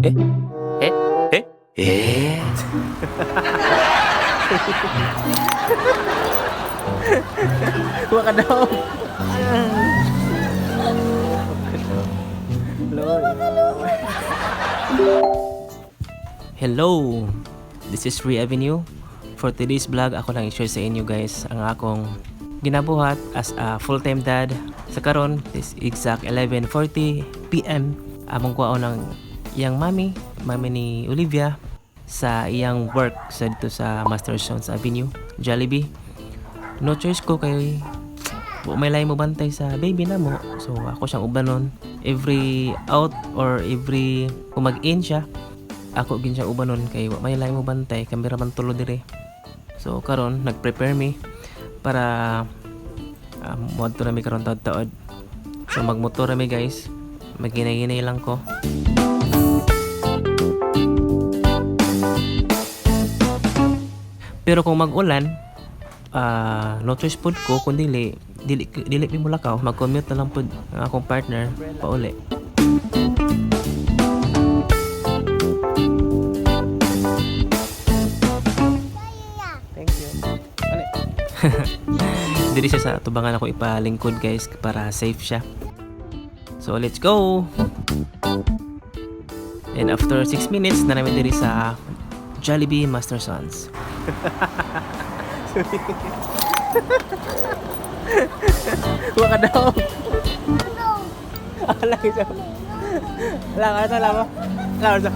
Eh? Eh? Eh? Eh? Kuha ka daw. Hello! This is Free Avenue. For today's vlog, ako lang i-share sa inyo guys ang akong ginabuhat as a full-time dad. Sa karon, this exact 11:40 PM. Among kuha ng iyang mami ni Olivia sa iyang work sa dito sa Master Sons Avenue, Jollibee. No choice ko kay may lain mo bantay sa baby na mo. So ako siyang ubanon. Every out or every kung mag-in siya, ako gin siya ubanon kay may lain mo bantay kamera man tulo dire. So karon nag-prepare mi para modto na mi karon taod-taod. So magmotor na mi guys. Maginay-ginay lang ko. Pero kung mag-ulan, no choice pod ko kundi dili mi mulakaw, mag-commute na lang pod ang akong partner pauli. Thank you. Dili siya sa tubangan ako ipalingkod guys para safe siya. So let's go. And after 6 minutes na namin diri sa Jollibee Master Sons. Kuha ka daw. Alang isa. Alang ano lang mo? Alang isa.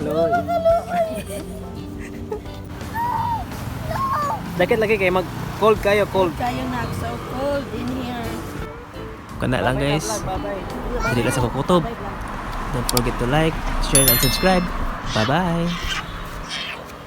Lord. Dakit lagi kayo mag-cold kayo, cold. Kayo na, so cold in here. Kana lang guys. Dili lang sa kukutob. Don't forget to like, share, and subscribe. Bye-bye!